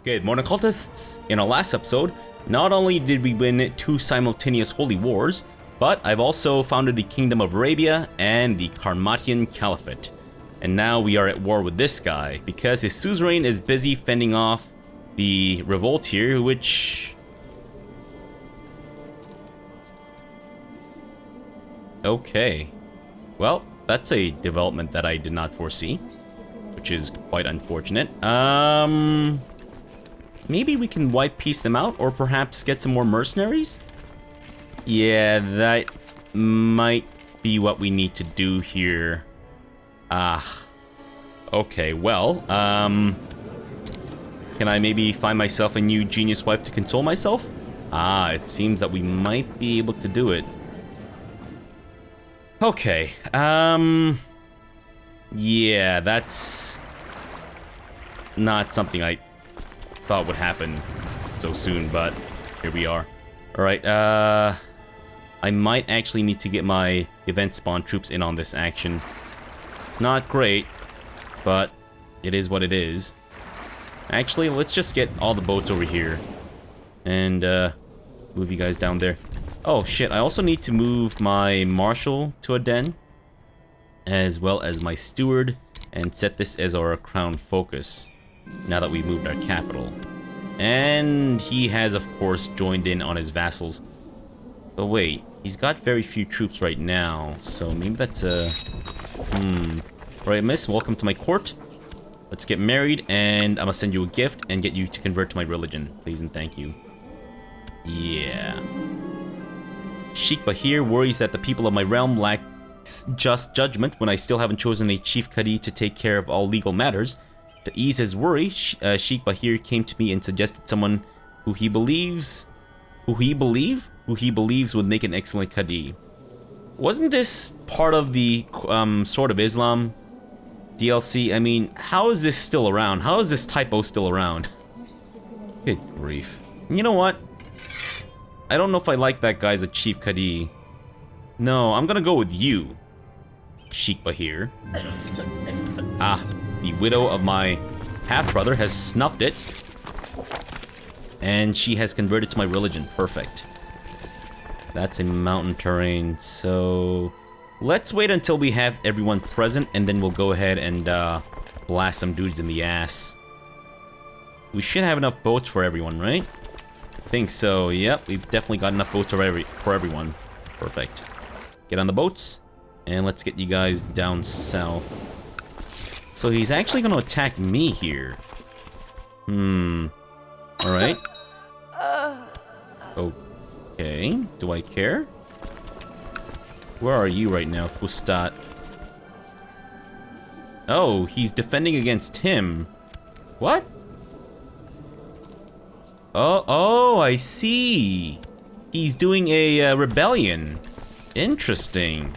Good morning, cultists! In our last episode, not only did we win 2 simultaneous holy wars, but I've also founded the Kingdom of Arabia and the Qarmatian Caliphate. And now we are at war with this guy, because his suzerain is busy fending off the revolt here, which... Okay. Well, that's a development that I did not foresee, which is quite unfortunate. Maybe we can white piece them out, or perhaps get some more mercenaries? Yeah, that might be what we need to do here. Okay, well, can I maybe find myself a new genius wife to console myself? It seems that we might be able to do it. Okay, yeah, that's not something I thought would happen so soon, but here we are. Alright, I might actually need to get my event spawn troops in on this action. It's not great, but it is what it is. Actually, let's just get all the boats over here and move you guys down there. Oh shit, I also need to move my marshal to a den, as well as my steward, and set this as our crown focus, now that we've moved our capital. And he has, of course, joined in on his vassals. But wait, he's got very few troops right now, so maybe that's a... Alright, miss, welcome to my court. Let's get married, and I'm gonna send you a gift and get you to convert to my religion. Please and thank you. Yeah. Sheikh Bahir worries that the people of my realm lack just judgment when I still haven't chosen a chief Qadi to take care of all legal matters. To ease his worry, Sheikh Bahir came to me and suggested someone who he believes would make an excellent Qadi. Wasn't this part of the Sword of Islam DLC? I mean, how is this still around? How is this typo still around? Good grief. You know what? I don't know if I like that guy as a chief Qadi. No, I'm gonna go with you, Sheikh Bahir. The widow of my half-brother has snuffed it, and she has converted to my religion. Perfect. That's a mountain terrain, so let's wait until we have everyone present, and then we'll go ahead and blast some dudes in the ass. We should have enough boats for everyone, right? I think so. Yep, we've definitely got enough boats for everyone. Perfect. Get on the boats, and let's get you guys down south. So he's actually going to attack me here. Alright. Okay. Do I care? Where are you right now, Fustat? Oh, he's defending against him. What? Oh, I see. He's doing a rebellion. Interesting.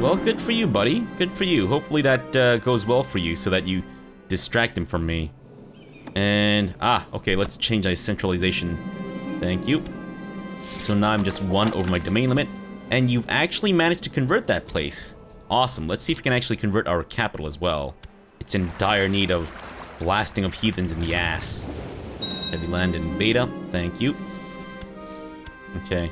Well, good for you, buddy. Good for you. Hopefully that goes well for you so that you distract him from me. And, okay, let's change my centralization. Thank you. So now I'm just 1 over my domain limit. And you've actually managed to convert that place. Awesome. Let's see if we can actually convert our capital as well. It's in dire need of blasting of heathens in the ass. Heavy land in beta. Thank you. Okay.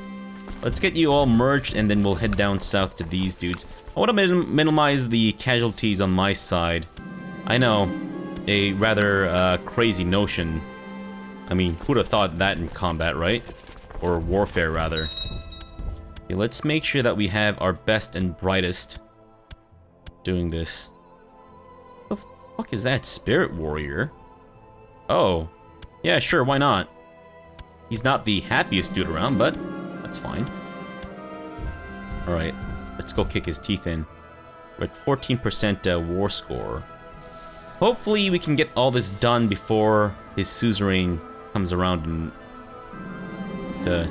Let's get you all merged, and then we'll head down south to these dudes. I want to minimize the casualties on my side. I know, a rather crazy notion. I mean, who'd have thought that in combat, right? Or warfare, rather. Okay, let's make sure that we have our best and brightest doing this. What the fuck is that? Spirit warrior? Oh. Yeah, sure, why not? He's not the happiest dude around, but that's fine. Alright, let's go kick his teeth in. We're at 14% war score. Hopefully we can get all this done before his suzerain comes around and,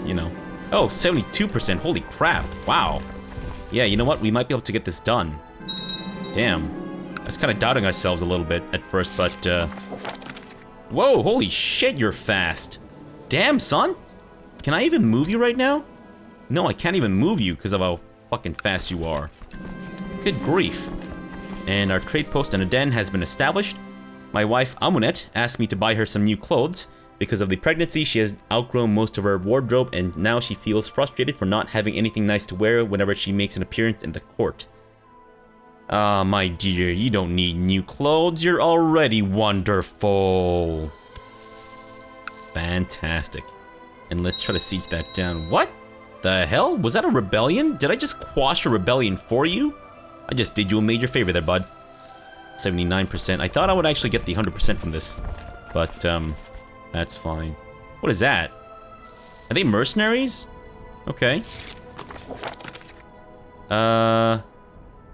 you know. Oh, 72%, holy crap, wow. Yeah, you know what, we might be able to get this done. Damn. I was kind of doubting ourselves a little bit at first, but, whoa, holy shit, you're fast. Damn, son. Can I even move you right now? No, I can't even move you because of how fucking fast you are. Good grief. And our trade post in Aden has been established. My wife, Amunet, asked me to buy her some new clothes. Because of the pregnancy, she has outgrown most of her wardrobe, and now she feels frustrated for not having anything nice to wear whenever she makes an appearance in the court. Ah, my dear, you don't need new clothes. You're already wonderful. Fantastic. And let's try to siege that down. What the hell? Was that a rebellion? Did I just quash a rebellion for you? I just did you a major favor there, bud. 79%. I thought I would actually get the 100% from this, but that's fine. What is that? Are they mercenaries? Okay.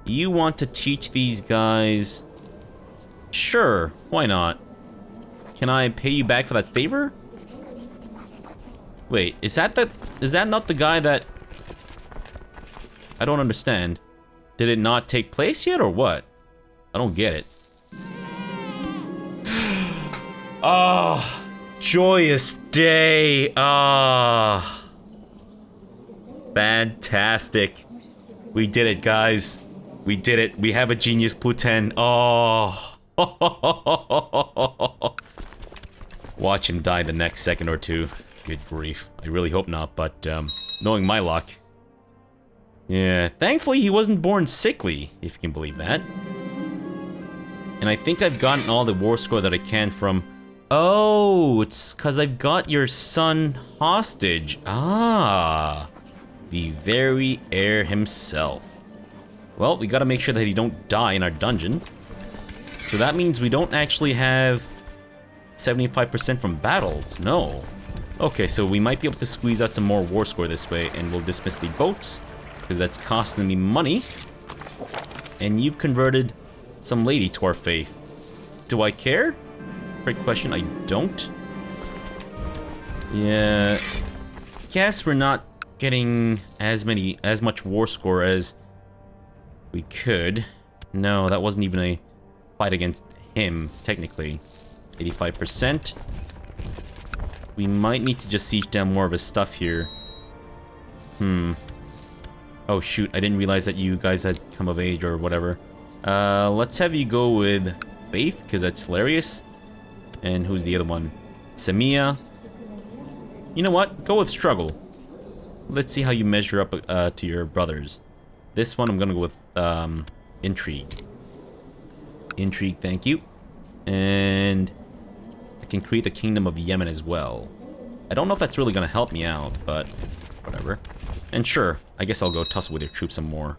You want to teach these guys? Sure, why not? Can I pay you back for that favor? Wait, is that not the guy that... I don't understand. Did it not take place yet or what? I don't get it. Oh, joyous day. Ah. Fantastic. We did it, guys. We did it. We have a genius Pluten. Oh. Watch him die the next second or two. Good grief. I really hope not, but knowing my luck. Yeah, thankfully he wasn't born sickly, if you can believe that. And I think I've gotten all the war score that I can from... Oh, it's because I've got your son hostage. Ah, the very heir himself. Well, we gotta make sure that he don't die in our dungeon. So that means we don't actually have 75% from battles. No. Okay, so we might be able to squeeze out some more war score this way, and we'll dismiss the boats, because that's costing me money. And you've converted some lady to our faith. Do I care? Great question. I don't. Yeah. Guess we're not getting as much war score as we could. No, that wasn't even a fight against him, technically. 85%. We might need to just siege down more of his stuff here. Oh shoot, I didn't realize that you guys had come of age or whatever. Let's have you go with Faith, because that's hilarious. And who's the other one? Samia. You know what? Go with Struggle. Let's see how you measure up to your brothers. This one I'm gonna go with Intrigue. Intrigue, thank you. And I can create the Kingdom of Yemen as well. I don't know if that's really gonna help me out, but whatever. And sure, I guess I'll go tussle with your troops some more.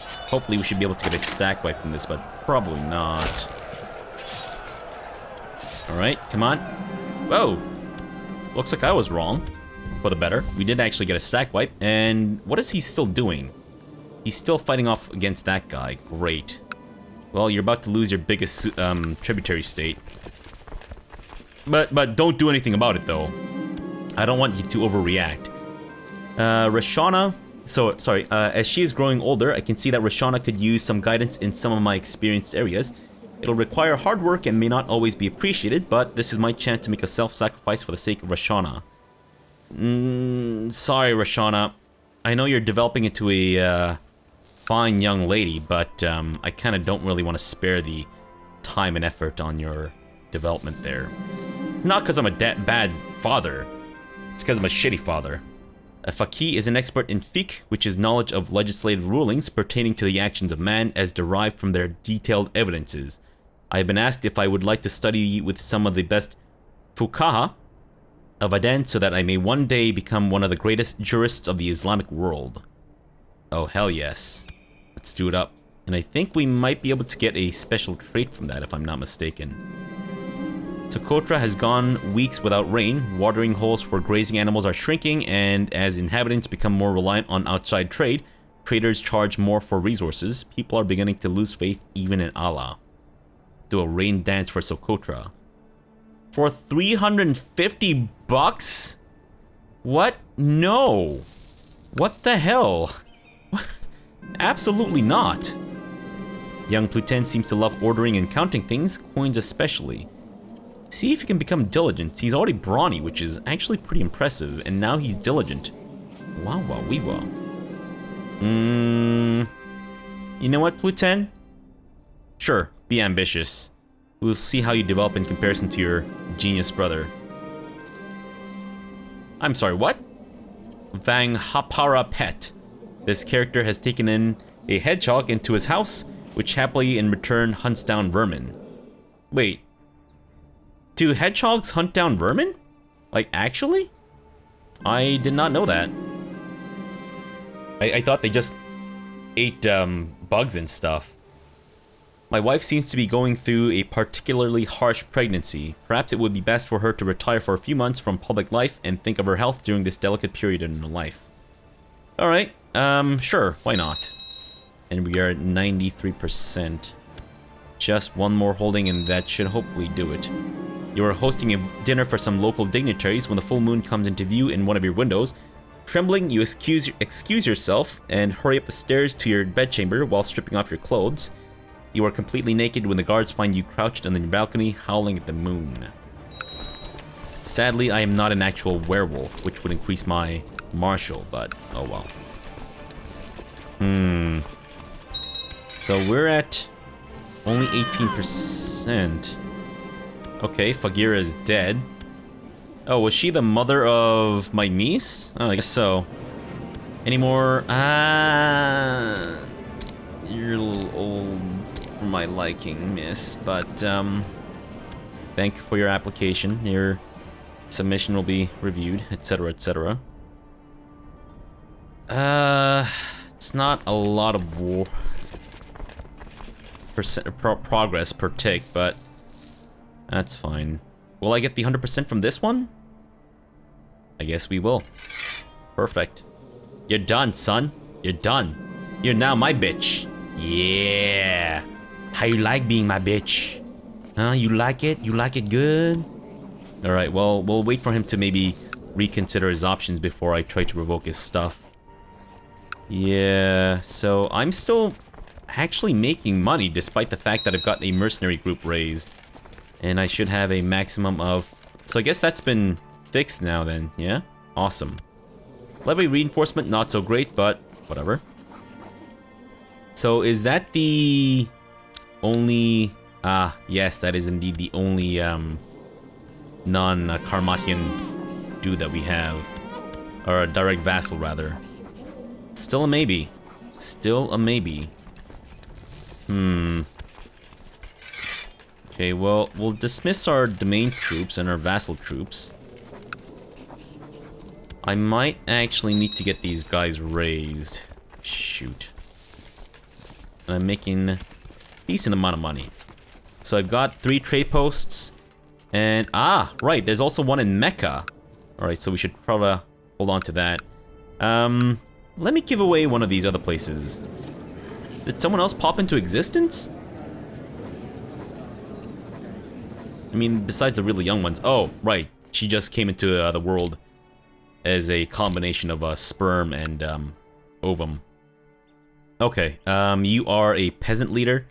Hopefully we should be able to get a stack wipe from this, but probably not. Alright, come on. Whoa! Looks like I was wrong. For the better. We did actually get a stack wipe, and what is he still doing? He's still fighting off against that guy. Great. Well, you're about to lose your biggest tributary state. But don't do anything about it, though. I don't want you to overreact. Rashana... as she is growing older, I can see that Rashana could use some guidance in some of my experienced areas. It'll require hard work and may not always be appreciated, but this is my chance to make a self-sacrifice for the sake of Rashana. Sorry, Rashana. I know you're developing into a fine young lady, but I kind of don't really want to spare the time and effort on your development there. It's not because I'm a bad father. It's because I'm a shitty father. A faqih is an expert in fiqh, which is knowledge of legislative rulings pertaining to the actions of man as derived from their detailed evidences. I have been asked if I would like to study with some of the best fuqaha of Aden so that I may one day become one of the greatest jurists of the Islamic world. Oh, hell yes. Let's do it up. And I think we might be able to get a special trait from that if I'm not mistaken. Socotra has gone weeks without rain, watering holes for grazing animals are shrinking, and as inhabitants become more reliant on outside trade, traders charge more for resources. People are beginning to lose faith even in Allah. Do a rain dance for Socotra. For 350 bucks? What? No. What the hell? Absolutely not. Young Pluten seems to love ordering and counting things, coins especially. See if he can become diligent. He's already brawny, which is actually pretty impressive, and now he's diligent. Wow, wow, wee wow. You know what, Pluten? Sure, be ambitious. We'll see how you develop in comparison to your genius brother. I'm sorry, what? Vang Hapara Pet. This character has taken in a hedgehog into his house, which happily in return hunts down vermin. Wait. Do hedgehogs hunt down vermin? Like, actually? I did not know that. I thought they just ate bugs and stuff. My wife seems to be going through a particularly harsh pregnancy. Perhaps it would be best for her to retire for a few months from public life and think of her health during this delicate period in her life. Alright, sure, why not? And we are at 93%. Just one more holding and that should hopefully do it. You are hosting a dinner for some local dignitaries when the full moon comes into view in one of your windows. Trembling, you excuse yourself and hurry up the stairs to your bedchamber while stripping off your clothes. You are completely naked when the guards find you crouched on your balcony, howling at the moon. Sadly, I am not an actual werewolf, which would increase my martial, but oh well. So we're at only 18%. Okay, Fagira is dead. Oh, was she the mother of my niece? Oh, I guess so. Any more? You're a little old for my liking, miss, but, thank you for your application. Your submission will be reviewed, etc., etc. It's not a lot of progress per tick, but that's fine. Will I get the 100% from this one? I guess we will. Perfect. You're done, son. You're done. You're now my bitch. Yeah. How you like being my bitch? Huh? You like it? You like it good? Alright, well, we'll wait for him to maybe reconsider his options before I try to revoke his stuff. Yeah, so I'm still actually making money despite the fact that I've got a mercenary group raised. And I should have a maximum of... So I guess that's been fixed now then, yeah? Awesome. Levy reinforcement, not so great, but whatever. So is that the only... yes, that is indeed the only non-Qarmatian dude that we have. Or a direct vassal, rather. Still a maybe. Still a maybe. Okay, well, we'll dismiss our domain troops and our vassal troops. I might actually need to get these guys raised. Shoot. And I'm making a decent amount of money. So I've got 3 trade posts. And, right, there's also one in Mecca. Alright, so we should probably hold on to that. Let me give away one of these other places. Did someone else pop into existence? I mean, besides the really young ones. Oh, right. She just came into the world as a combination of sperm and ovum. Okay, you are a peasant leader,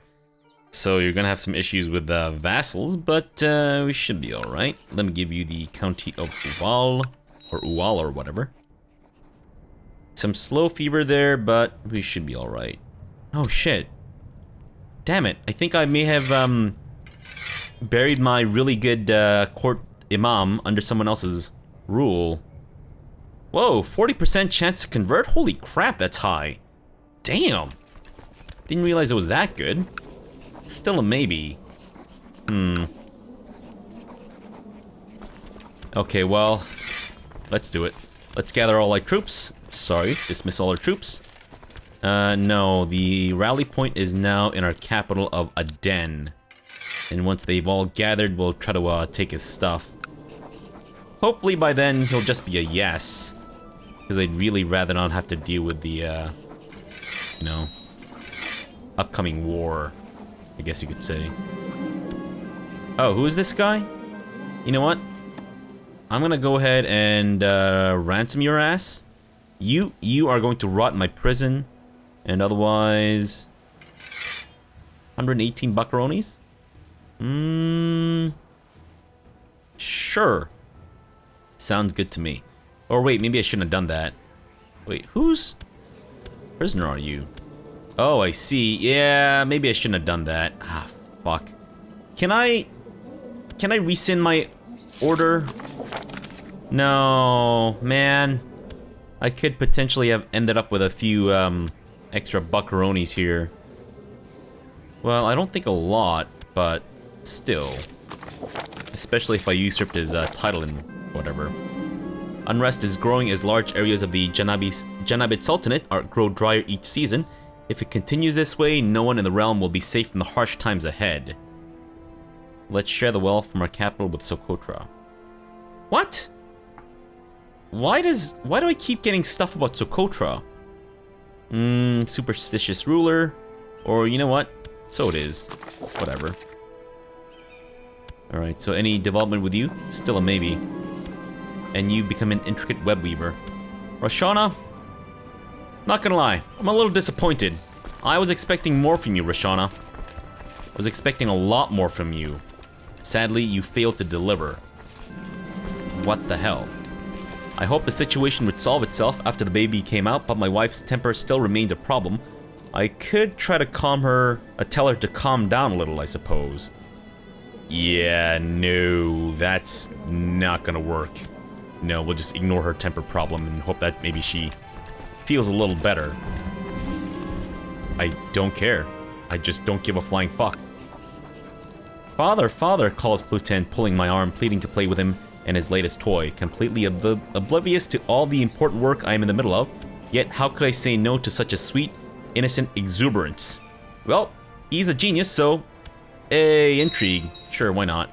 so you're gonna have some issues with vassals, but we should be alright. Let me give you the county of Uwal, or whatever. Some slow fever there, but we should be alright. Oh shit. Damn it, I think I may have buried my really good court imam under someone else's rule. Whoa, 40% chance to convert? Holy crap, that's high. Damn. Didn't realize it was that good. Still a maybe. Okay, well, let's do it. Let's gather all our troops. Sorry, dismiss all our troops. No, the rally point is now in our capital of Aden. And once they've all gathered, we'll try to take his stuff. Hopefully by then, he'll just be a yes. Because I'd really rather not have to deal with the, you know, upcoming war, I guess you could say. Oh, who is this guy? You know what? I'm gonna go ahead and ransom your ass. You are going to rot in my prison. And otherwise... 118 buckaronis? Sure. Sounds good to me. Or wait, maybe I shouldn't have done that. Wait, whose prisoner are you? Oh, I see. Yeah, maybe I shouldn't have done that. Ah, fuck. Can I rescind my order? No, man. I could potentially have ended up with a few extra buckaronis here. Well, I don't think a lot, but still. Especially if I usurped his title and whatever. Unrest is growing as large areas of the Janabid Sultanate grow drier each season. If it continues this way, no one in the realm will be safe from the harsh times ahead. Let's share the wealth from our capital with Socotra. What? Why do I keep getting stuff about Socotra? Superstitious ruler. Or you know what? So it is. Whatever. Alright, so any development with you? Still a maybe. And you become an intricate web weaver. Roshana? Not gonna lie, I'm a little disappointed. I was expecting more from you, Roshana. I was expecting a lot more from you. Sadly, you failed to deliver. What the hell? I hope the situation would solve itself after the baby came out, but my wife's temper still remains a problem. I could try to tell her to calm down a little, I suppose. Yeah, no, that's not gonna work. No, we'll just ignore her temper problem and hope that maybe she feels a little better. I don't care. I just don't give a flying fuck. Father, father, calls Pluton, pulling my arm, pleading to play with him and his latest toy, completely oblivious to all the important work I am in the middle of. Yet, how could I say no to such a sweet, innocent exuberance? Well, he's a genius, so... Hey, intrigue. Sure, why not?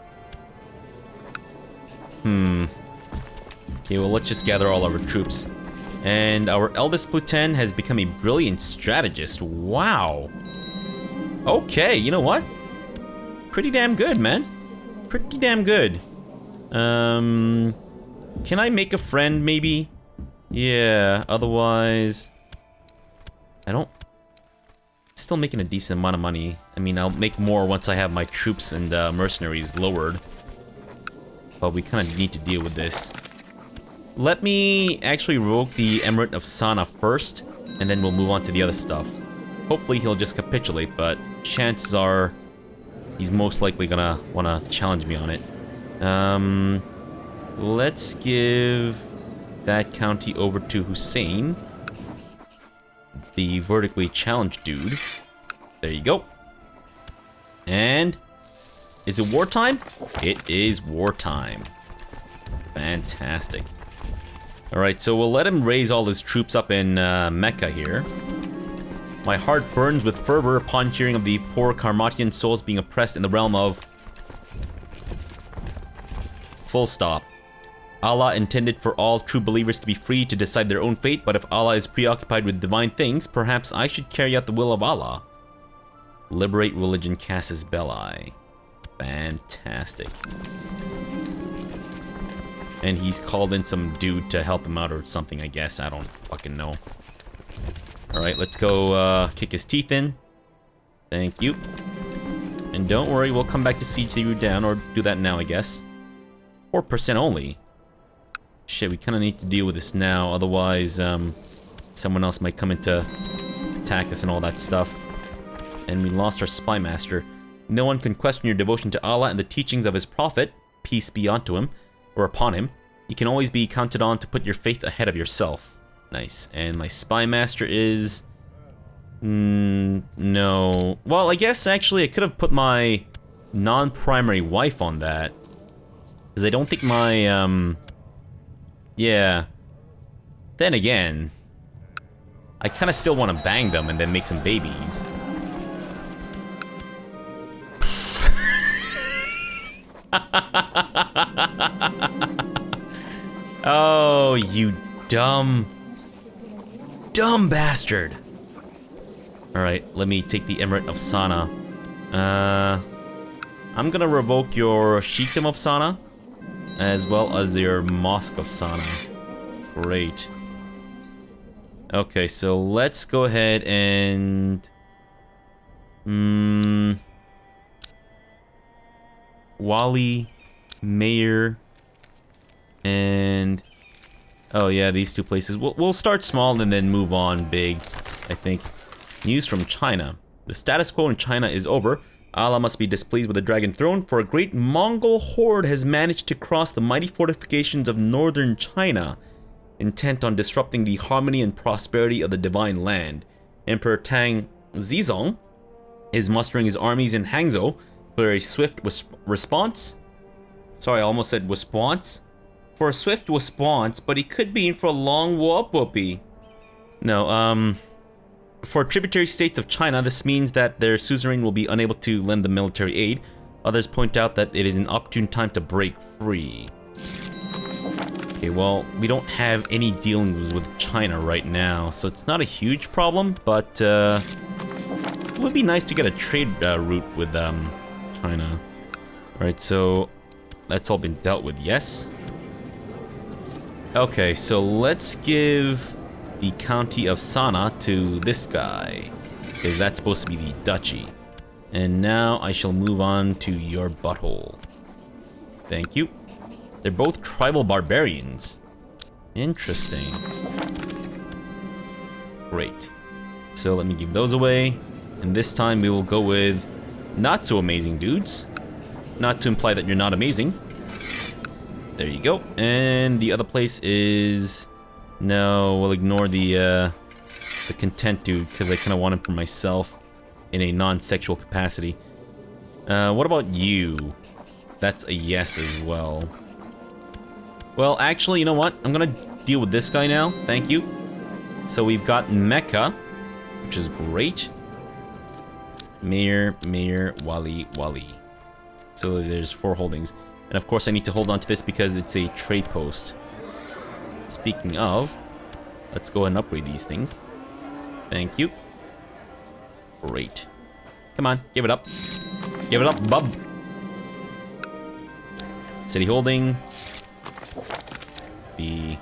Okay, well, let's just gather all of our troops. And our eldest Pluton has become a brilliant strategist. Wow. Okay, you know what? Pretty damn good, man. Pretty damn good. Can I make a friend, maybe? Yeah, otherwise... I don't... Still making a decent amount of money. I mean, I'll make more once I have my troops and mercenaries lowered. But we kind of need to deal with this. Let me actually revoke the Emirate of Sana first, and then we'll move on to the other stuff. Hopefully he'll just capitulate, but chances are he's most likely gonna wanna challenge me on it. Let's give that county over to Hussein, the vertically challenged dude. There you go. And is it wartime? It is wartime. Fantastic. Alright, so we'll let him raise all his troops up in Mecca here. My heart burns with fervor upon hearing of the poor Qarmatian souls being oppressed in the realm of... Full stop. Allah intended for all true believers to be free to decide their own fate, but if Allah is preoccupied with divine things, perhaps I should carry out the will of Allah. Liberate religion Casus Belli. Fantastic. And he's called in some dude to help him out or something, I guess. I don't fucking know. Alright, let's go kick his teeth in. Thank you. And don't worry, we'll come back to siege you down, or do that now, I guess. 4% only. Shit, we kind of need to deal with this now, otherwise someone else might come in to attack us and all that stuff. And we lost our spy master. No one can question your devotion to Allah and the teachings of his prophet, peace be unto him, or upon him. You can always be counted on to put your faith ahead of yourself. Nice. And my spy master is... no. Well, I guess actually I could have put my non-primary wife on that. Because I don't think my, yeah. Then again, I kind of still want to bang them and then make some babies. Oh, you dumb bastard. Alright, let me take the Emirate of Sana. I'm gonna revoke your Sheikdom of Sana, as well as your Mosque of Sana. Great. Okay, so let's go ahead and... Wali, Mayor, and... Oh yeah, these two places. We'll start small and then move on big, I think. News from China. The status quo in China is over. Allah must be displeased with the Dragon Throne, for a great Mongol horde has managed to cross the mighty fortifications of northern China, intent on disrupting the harmony and prosperity of the divine land. Emperor Tang Zizong is mustering his armies in Hangzhou for a swift response. Sorry, I almost said response. For a swift response, but he could be in for a long war, whoopee. No, for tributary states of China, this means that their suzerain will be unable to lend them military aid. Others point out that it is an opportune time to break free. Okay, well, we don't have any dealings with China right now, so it's not a huge problem, but it would be nice to get a trade route with China. Alright, so that's all been dealt with, yes? Okay, so let's give the county of Sana to this guy, because that's supposed to be the duchy. And now I shall move on to your butthole. Thank you. They're both tribal barbarians. Interesting. Great. So let me give those away. And this time we will go with not so amazing dudes. Not to imply that you're not amazing. There you go. And the other place is... No, we'll ignore the content dude, because I kind of want him for myself in a non-sexual capacity. What about you? That's a yes as well. Well, actually, you know what? I'm gonna deal with this guy now. Thank you. So we've got Mecca, which is great. Mayor, Wali. So there's 4 holdings. And of course I need to hold on to this because it's a trade post. Speaking of, let's go ahead and upgrade these things. Thank you. Great. Come on, give it up. Give it up, bub. City holding. The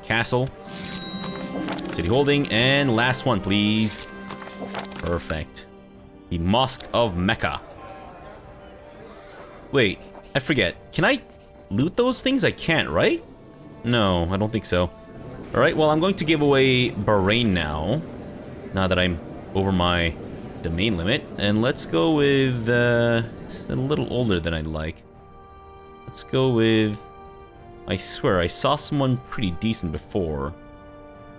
castle. City holding, and last one, please. Perfect. The Mosque of Mecca. Wait, I forget. Can I loot those things? I can't, right? No, I don't think so. Alright, well, I'm going to give away Bahrain now. Now that I'm over my domain limit. And let's go with... it's a little older than I'd like. Let's go with... I swear, I saw someone pretty decent before.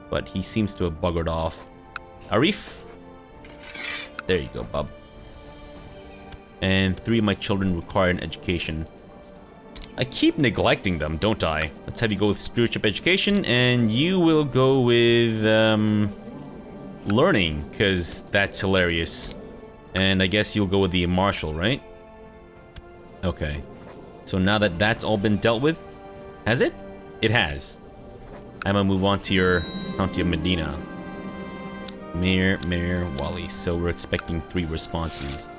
But he seems to have buggered off. Arif? There you go, bub. And 3 of my children require an education. I keep neglecting them, don't I? Let's have you go with stewardship education, and you will go with, learning, because that's hilarious. And I guess you'll go with the martial, right? Okay. So now that that's all been dealt with, has it? It has. I'm gonna move on to your county of Medina. Mayor, Wali. So we're expecting 3 responses.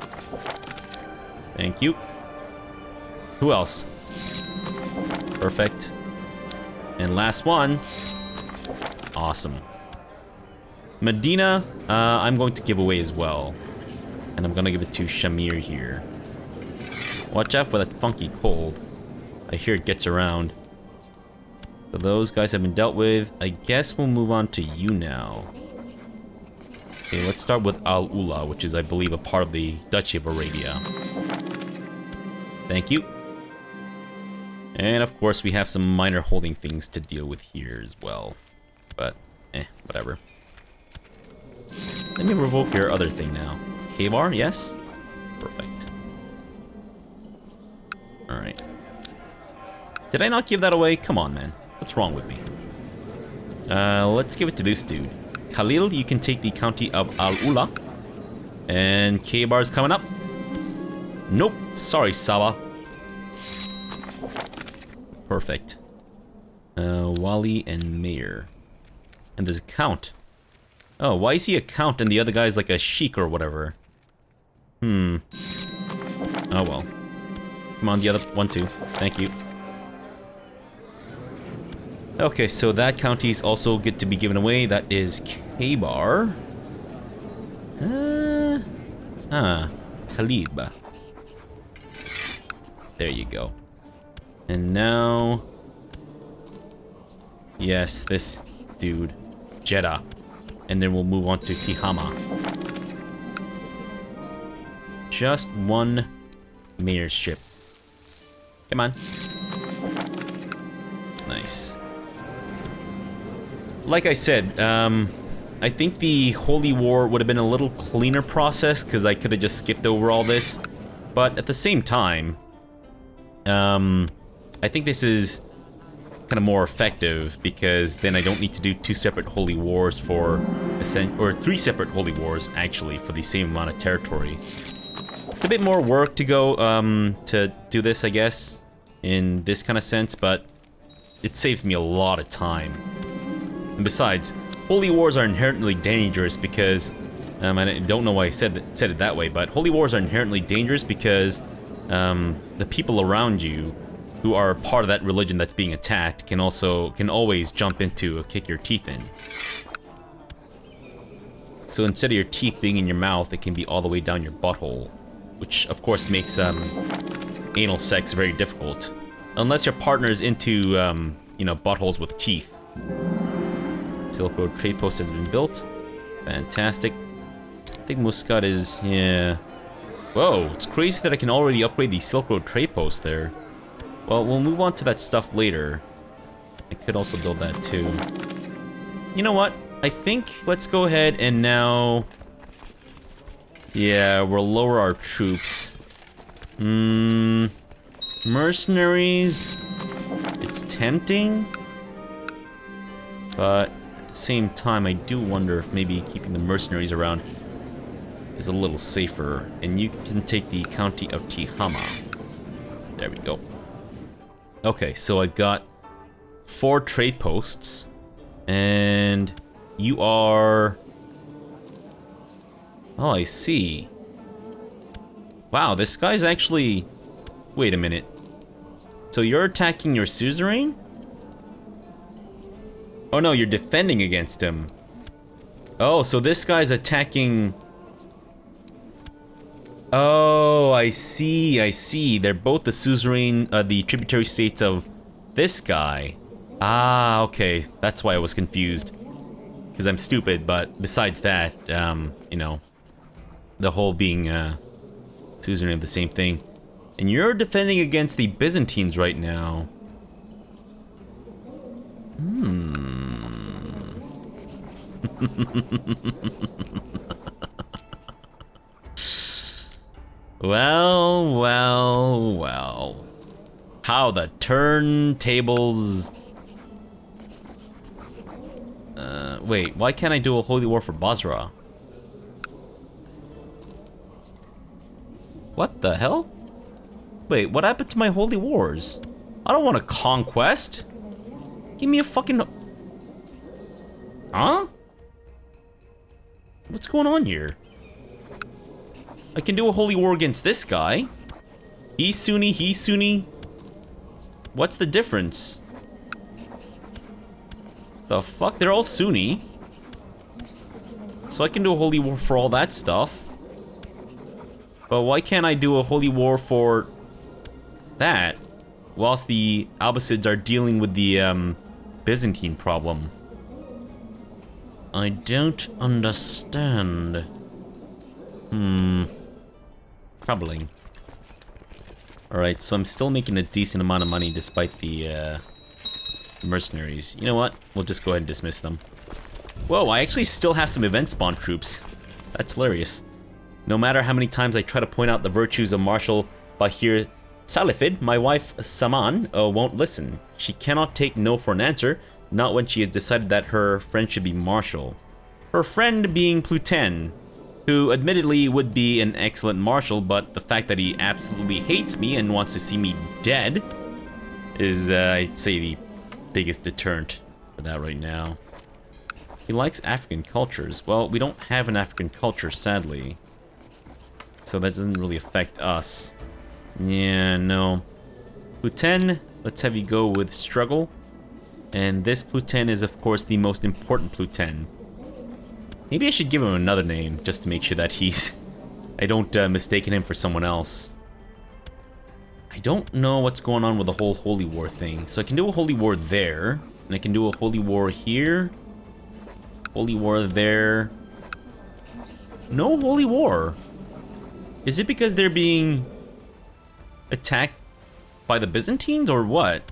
Thank you. Who else? Perfect. And last one. Awesome. Medina, I'm going to give away as well. And I'm gonna give it to Shamir here. Watch out for that funky cold. I hear it gets around. So those guys have been dealt with. I guess we'll move on to you now. Okay, let's start with Al-Ula, which is, I believe, a part of the Duchy of Arabia. Thank you. And of course, we have some minor holding things to deal with here as well. But, whatever. Let me revoke your other thing now. K-bar, yes? Perfect. Alright. Did I not give that away? Come on, man. What's wrong with me? Let's give it to this dude. Khalil, you can take the county of Al-Ula. And K-bar's coming up. Nope. Sorry, Saba. Perfect. Wali and Mayor. And there's a count. Oh, why is he a count and the other guy's like a sheik or whatever? Oh well. Come on, the other one too. Thank you. Okay, so that county's also get to be given away. That is K-bar. Talib. There you go. And now... Yes, this dude. Jeddah. And then we'll move on to Tihama. just one mayor's ship. Come on. Nice. Like I said, I think the Holy War would have been a little cleaner process because I could have just skipped over all this. But at the same time, I think this is kind of more effective because then I don't need to do 2 separate Holy Wars for, or 3 separate Holy Wars actually for the same amount of territory. It's a bit more work to go to do this, I guess, in this kind of sense, but it saves me a lot of time. And besides, Holy Wars are inherently dangerous because, I don't know why I said it that way, but Holy Wars are inherently dangerous because the people around you who are part of that religion that's being attacked can always jump into or kick your teeth in. So instead of your teeth being in your mouth, it can be all the way down your butthole, which of course makes anal sex very difficult, unless your partner's into you know, buttholes with teeth. Silk Road trade post has been built. Fantastic. I think Muscat is, yeah. Whoa, it's crazy that I can already upgrade the Silk Road trade post there. Well, we'll move on to that stuff later. I could also build that too. You know what? I think let's go ahead and now... Yeah, we'll lower our troops. Mercenaries... It's tempting. But at the same time, I do wonder if maybe keeping the mercenaries around is a little safer. And you can take the County of Tihama. There we go. Okay, so I've got 4 trade posts, and you are... Oh, I see. Wow, this guy's actually... Wait a minute. So you're attacking your suzerain? Oh no, you're defending against him. Oh, so this guy's attacking... Oh, I see, I see. They're both the suzerain, the tributary states of this guy. Ah, okay. That's why I was confused. Because I'm stupid, but besides that, you know, the whole being suzerain of the same thing. And you're defending against the Byzantines right now. Well, well, well. How the turntables... wait, why can't I do a holy war for Basra? What the hell? Wait, what happened to my holy wars? I don't want a conquest. Give me a fucking... Huh? What's going on here? I can do a holy war against this guy. He's Sunni, he's Sunni. What's the difference? The fuck? They're all Sunni. So I can do a holy war for all that stuff. But why can't I do a holy war for that? Whilst the Abbasids are dealing with the Byzantine problem. I don't understand. Troubling. Alright, so I'm still making a decent amount of money despite the mercenaries. You know what? We'll just go ahead and dismiss them. Whoa, I actually still have some event spawn troops. That's hilarious. No matter how many times I try to point out the virtues of Marshal Bahir Salifid, my wife Saman won't listen. She cannot take no for an answer, not when she has decided that her friend should be Marshal. Her friend being Pluten, who admittedly would be an excellent marshal, but the fact that he absolutely hates me and wants to see me dead is, I'd say, the biggest deterrent for that right now. He likes African cultures. Well, we don't have an African culture, sadly. So that doesn't really affect us. Yeah, no. Pluten, let's have you go with Struggle. And this Pluten is, of course, the most important Pluten. Maybe I should give him another name, just to make sure that he's... I don't mistake him for someone else. I don't know what's going on with the whole Holy War thing. So I can do a Holy War there, and I can do a Holy War here. Holy War there. No Holy War. Is it because they're being attacked by the Byzantines or what?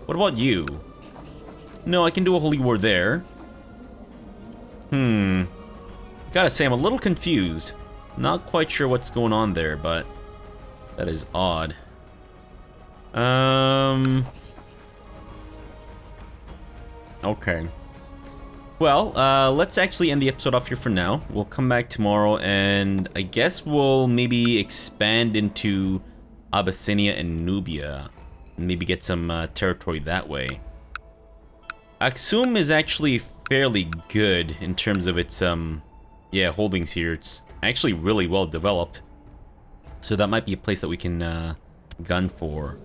What about you? No, I can do a holy war there. Gotta say, I'm a little confused. Not quite sure what's going on there, but that is odd. Okay. Well, let's actually end the episode off here for now. We'll come back tomorrow, and I guess we'll maybe expand into Abyssinia and Nubia, and maybe get some territory that way. Aksum is actually fairly good in terms of its, yeah, holdings here. It's actually really well developed. So that might be a place that we can gun for,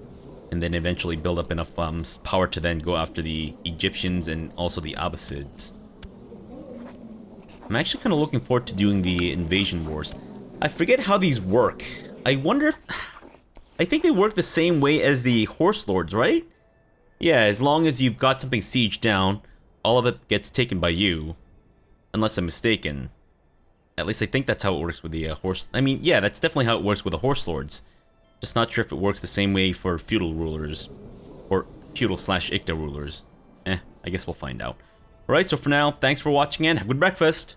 and then eventually build up enough power to then go after the Egyptians and also the Abbasids. I'm actually kind of looking forward to doing the invasion wars. I forget how these work. I wonder if... I think they work the same way as the Horse Lords, right? Yeah, as long as you've got something sieged down, all of it gets taken by you. Unless I'm mistaken. At least I think that's how it works with the Horse... I mean, yeah, that's definitely how it works with the Horse Lords. Just not sure if it works the same way for feudal rulers. Or feudal/Ikta rulers. I guess we'll find out. Alright, so for now, thanks for watching and have a good breakfast!